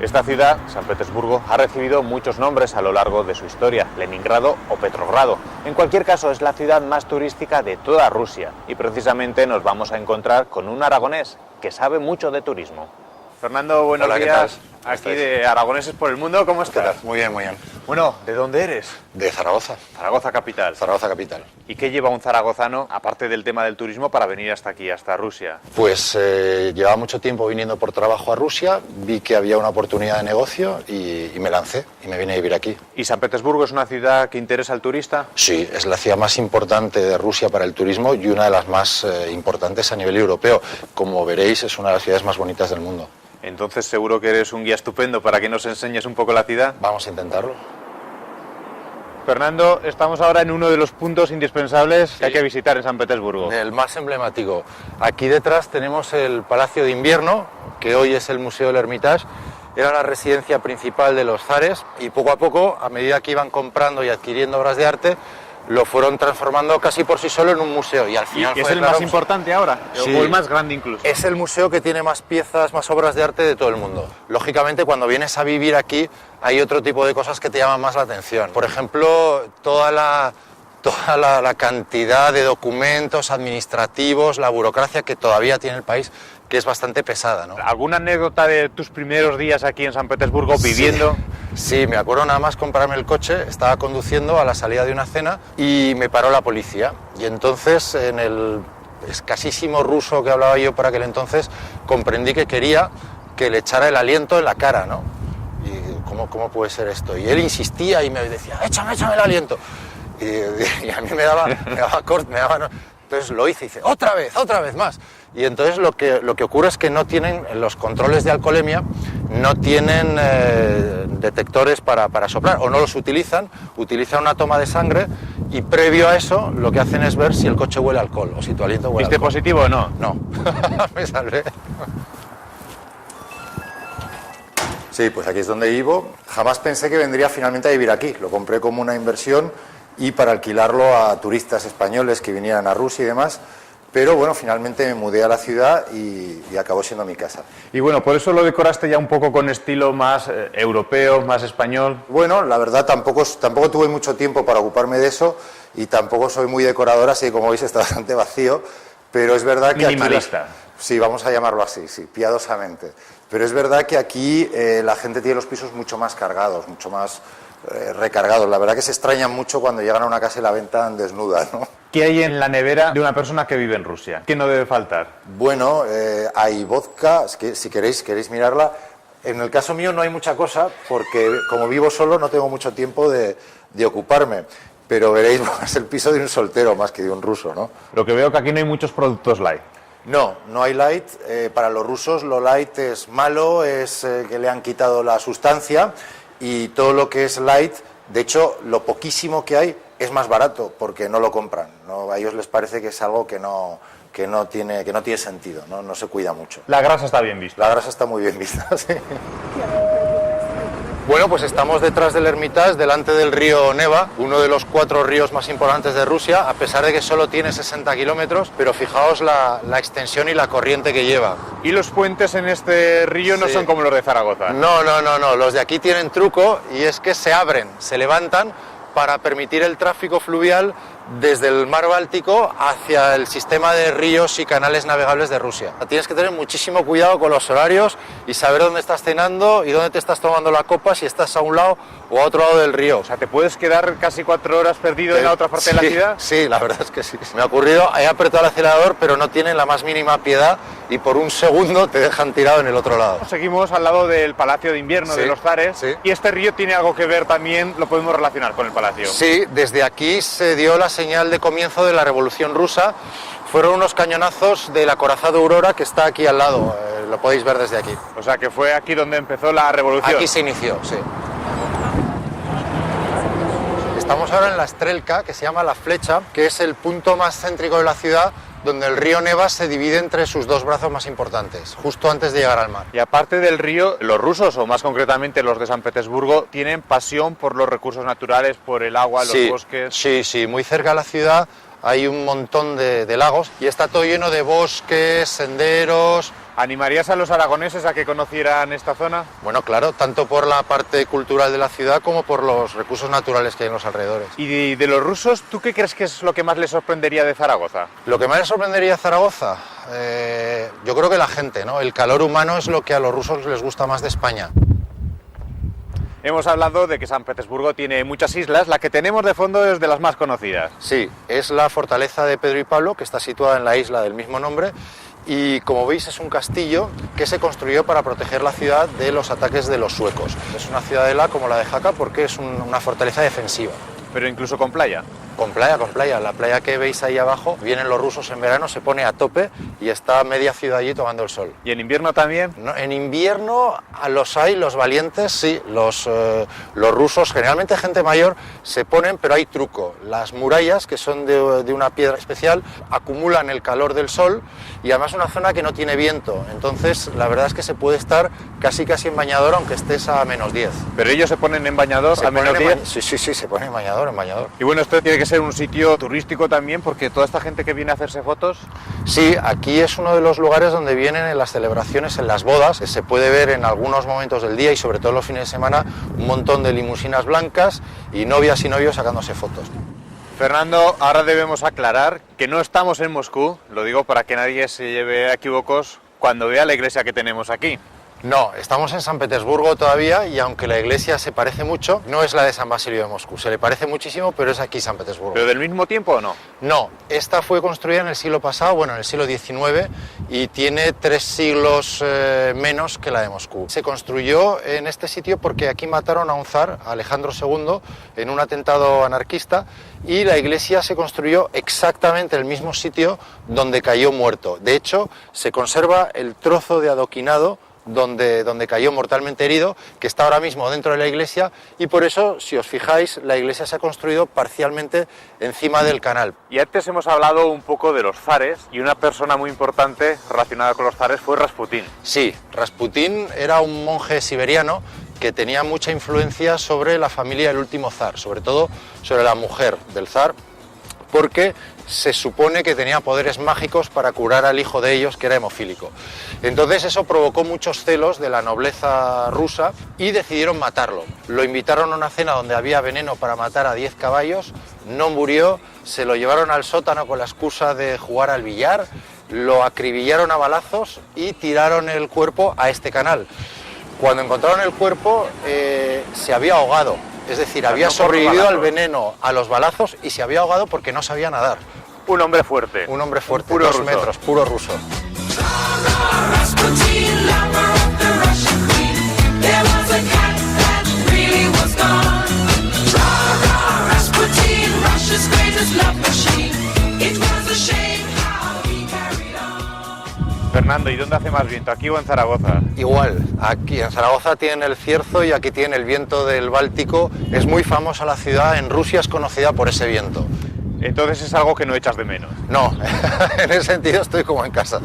Esta ciudad, San Petersburgo, ha recibido muchos nombres a lo largo de su historia, Leningrado o Petrogrado. En cualquier caso, es la ciudad más turística de toda Rusia y precisamente nos vamos a encontrar con un aragonés que sabe mucho de turismo. Fernando, buenos Hola, días. ¿qué tal? Aquí de Aragoneses por el Mundo, ¿cómo ¿Qué tal? estás? Muy bien, muy bien. Bueno, ¿de dónde eres? De Zaragoza. Zaragoza capital. Zaragoza capital. ¿Y qué lleva un zaragozano, aparte del tema del turismo, para venir hasta aquí, hasta Rusia? Pues llevaba mucho tiempo viniendo por trabajo a Rusia, vi que había una oportunidad de negocio y me lancé y me vine a vivir aquí. ¿Y San Petersburgo es una ciudad que interesa al turista? Sí, es la ciudad más importante de Rusia para el turismo y una de las más importantes a nivel europeo. Como veréis, es una de las ciudades más bonitas del mundo. Entonces seguro que eres un guía estupendo para que nos enseñes un poco la ciudad. Vamos a intentarlo. Fernando, estamos ahora en uno de los puntos indispensables que hay que visitar en San Petersburgo. El más emblemático. Aquí detrás tenemos el Palacio de Invierno, que hoy es el Museo del Hermitage. Era la residencia principal de los zares y poco a poco, a medida que iban comprando y adquiriendo obras de arte, lo fueron transformando casi por sí solo en un museo. Y al final ¿Y es el más importante ahora? Sí. ¿O el más grande incluso? Es el museo que tiene más piezas, más obras de arte de todo el mundo. Lógicamente, cuando vienes a vivir aquí, hay otro tipo de cosas que te llaman más la atención. Por ejemplo, toda la cantidad de documentos administrativos, la burocracia que todavía tiene el país, que es bastante pesada, ¿no? ¿Alguna anécdota de tus primeros días aquí en San Petersburgo viviendo? Sí, me acuerdo nada más comprarme el coche, estaba conduciendo a la salida de una cena y me paró la policía. Y entonces, en el escasísimo ruso que hablaba yo por aquel entonces, comprendí que quería que le echara el aliento en la cara, ¿no? Y ¿cómo puede ser esto? Y él insistía y me decía, échame el aliento. Y a mí me daba corte, ¿no? Entonces lo hice y dice, otra vez más. Y entonces lo que ocurre es que no tienen, los controles de alcoholemia, no tienen detectores para soplar, o no los utilizan una toma de sangre y previo a eso lo que hacen es ver si el coche huele a alcohol o si tu aliento huele a alcohol. ¿Viste positivo o no? No, me salvé. Sí, pues aquí es donde vivo. Jamás pensé que vendría finalmente a vivir aquí. Lo compré como una inversión y para alquilarlo a turistas españoles que vinieran a Rusia y demás. Pero bueno, finalmente me mudé a la ciudad y acabó siendo mi casa. Y bueno, por eso lo decoraste ya un poco con estilo más europeo, más español. Bueno, la verdad tampoco tuve mucho tiempo para ocuparme de eso y tampoco soy muy decorador, así que como veis está bastante vacío. Pero es verdad que minimalista. Aquí sí, vamos a llamarlo así, sí, piadosamente. Pero es verdad que aquí la gente tiene los pisos mucho más cargados, mucho más recargados. La verdad que se extrañan mucho cuando llegan a una casa y la ven tan desnuda, ¿no? ¿Qué hay en la nevera de una persona que vive en Rusia? ¿Qué no debe faltar? Bueno, hay vodka, es que si queréis mirarla. En el caso mío no hay mucha cosa porque como vivo solo no tengo mucho tiempo de ocuparme. Pero veréis, es el piso de un soltero más que de un ruso, ¿no? Lo que veo que aquí no hay muchos productos light. No hay light. Para los rusos lo light es malo, es que le han quitado la sustancia y todo lo que es light, de hecho, lo poquísimo que hay es más barato porque no lo compran, ¿no? A ellos les parece que es algo que no tiene sentido, no se cuida mucho. La grasa está bien vista. La grasa está muy bien vista, sí. Bueno, pues estamos detrás del Hermitage, delante del río Neva, uno de los 4 ríos más importantes de Rusia, a pesar de que solo tiene 60 kilómetros, pero fijaos la extensión y la corriente que lleva. ¿Y los puentes en este río no son como los de Zaragoza? No, los de aquí tienen truco y es que se abren, se levantan para permitir el tráfico fluvial desde el mar Báltico hacia el sistema de ríos y canales navegables de Rusia. Tienes que tener muchísimo cuidado con los horarios y saber dónde estás cenando y dónde te estás tomando la copa, si estás a un lado o a otro lado del río. O sea, ¿te puedes quedar casi 4 horas perdido en la otra parte de la ciudad? Sí, la verdad es que sí. Me ha ocurrido, he apretado el acelerador, pero no tienen la más mínima piedad y por un segundo te dejan tirado en el otro lado. Seguimos al lado del Palacio de Invierno de los zares. Sí. Y este río tiene algo que ver también, lo podemos relacionar con el palacio. Sí, desde aquí se dio la señal de comienzo de la Revolución Rusa. Fueron unos cañonazos del acorazado Aurora que está aquí al lado, lo podéis ver desde aquí. O sea, que fue aquí donde empezó la revolución. Aquí se inició, sí. Estamos ahora en la Strelka, que se llama La Flecha, que es el punto más céntrico de la ciudad, donde el río Neva se divide entre sus 2 brazos más importantes, justo antes de llegar al mar. Y aparte del río, los rusos, o más concretamente los de San Petersburgo, tienen pasión por los recursos naturales, por el agua, los bosques. Sí, muy cerca de la ciudad hay un montón de lagos y está todo lleno de bosques, senderos. ¿Animarías a los aragoneses a que conocieran esta zona? Bueno, claro, tanto por la parte cultural de la ciudad como por los recursos naturales que hay en los alrededores. ¿Y de los rusos, tú qué crees que es lo que más les sorprendería de Zaragoza? Lo que más les sorprendería de Zaragoza, yo creo que la gente, ¿no? El calor humano es lo que a los rusos les gusta más de España. Hemos hablado de que San Petersburgo tiene muchas islas, la que tenemos de fondo es de las más conocidas. Sí, es la fortaleza de Pedro y Pablo, que está situada en la isla del mismo nombre, y como veis es un castillo que se construyó para proteger la ciudad de los ataques de los suecos. Es una ciudadela como la de Jaca porque es una fortaleza defensiva. Pero incluso con playa. Con playa, con playa. La playa que veis ahí abajo, vienen los rusos en verano, se pone a tope y está media ciudad allí tomando el sol. ¿Y en invierno también? No, en invierno los hay, los valientes, sí. Los rusos, generalmente gente mayor, se ponen, pero hay truco. Las murallas, que son de una piedra especial, acumulan el calor del sol y además es una zona que no tiene viento. Entonces, la verdad es que se puede estar casi en bañador, aunque estés a -10. ¿Pero ellos se ponen en bañador a -10? Sí, se ponen en bañador, Y bueno, esto tiene que ser un sitio turístico también, porque toda esta gente que viene a hacerse fotos... Sí, aquí es uno de los lugares donde vienen en las celebraciones, en las bodas. Se puede ver en algunos momentos del día y sobre todo en los fines de semana un montón de limusinas blancas y novias y novios sacándose fotos. Fernando, ahora debemos aclarar que no estamos en Moscú, lo digo para que nadie se lleve a equívocos cuando vea la iglesia que tenemos aquí. No, estamos en San Petersburgo todavía y aunque la iglesia se parece mucho, no es la de San Basilio de Moscú. Se le parece muchísimo, pero es aquí San Petersburgo. ¿Pero del mismo tiempo o no? No, esta fue construida en el siglo pasado, bueno, en el siglo XIX, y tiene 3 siglos menos que la de Moscú. Se construyó en este sitio porque aquí mataron a un zar, Alejandro II, en un atentado anarquista, y la iglesia se construyó exactamente en el mismo sitio donde cayó muerto. De hecho, se conserva el trozo de adoquinado donde cayó mortalmente herido, que está ahora mismo dentro de la iglesia, y por eso, si os fijáis, la iglesia se ha construido parcialmente encima del canal. Y antes hemos hablado un poco de los zares, y una persona muy importante relacionada con los zares fue Rasputín. Sí, Rasputín era un monje siberiano que tenía mucha influencia sobre la familia del último zar, sobre todo sobre la mujer del zar, porque se supone que tenía poderes mágicos para curar al hijo de ellos, que era hemofílico. Entonces eso provocó muchos celos de la nobleza rusa y decidieron matarlo. Lo invitaron a una cena donde había veneno para matar a 10 caballos, no murió, se lo llevaron al sótano con la excusa de jugar al billar, lo acribillaron a balazos y tiraron el cuerpo a este canal. Cuando encontraron el cuerpo se había ahogado. Es decir, había sobrevivido al veneno, a los balazos, y se había ahogado porque no sabía nadar. Un hombre fuerte. Un hombre fuerte, puro 2 ruso. metros, puro ruso. Fernando, ¿y dónde hace más viento, aquí o en Zaragoza? Igual, aquí en Zaragoza tienen el cierzo y aquí tienen el viento del Báltico. Es muy famosa la ciudad, en Rusia es conocida por ese viento. Entonces es algo que no echas de menos. No, en ese sentido estoy como en casa.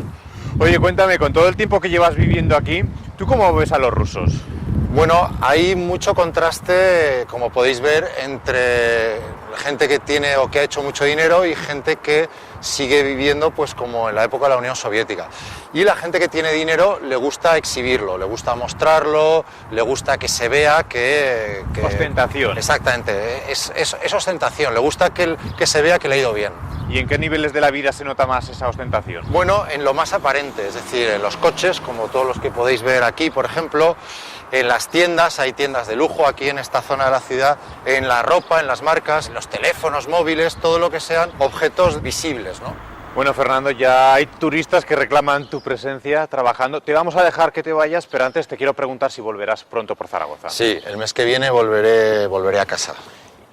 Oye, cuéntame, con todo el tiempo que llevas viviendo aquí, ¿tú cómo ves a los rusos? Bueno, hay mucho contraste, como podéis ver, entre gente que tiene o que ha hecho mucho dinero y gente que sigue viviendo pues como en la época de la Unión Soviética. Y la gente que tiene dinero le gusta exhibirlo, le gusta mostrarlo, le gusta que se vea que... Ostentación. Exactamente, es ostentación, le gusta que se vea que le ha ido bien. ¿Y en qué niveles de la vida se nota más esa ostentación? Bueno, en lo más aparente, es decir, en los coches, como todos los que podéis ver aquí, por ejemplo, en las tiendas, hay tiendas de lujo aquí en esta zona de la ciudad, en la ropa, en las marcas, en los teléfonos móviles, todo lo que sean objetos visibles, ¿no? Bueno, Fernando, ya hay turistas que reclaman tu presencia trabajando. Te vamos a dejar que te vayas, pero antes te quiero preguntar si volverás pronto por Zaragoza. Sí, el mes que viene volveré a casa.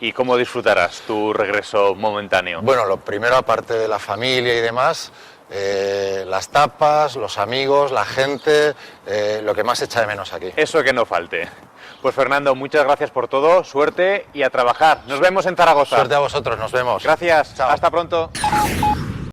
¿Y cómo disfrutarás tu regreso momentáneo? Bueno, lo primero, aparte de la familia y demás, las tapas, los amigos, la gente, lo que más echa de menos aquí. Eso que no falte. Pues Fernando, muchas gracias por todo, suerte y a trabajar. Nos vemos en Zaragoza. Suerte a vosotros, nos vemos. Gracias, Chao. hasta pronto.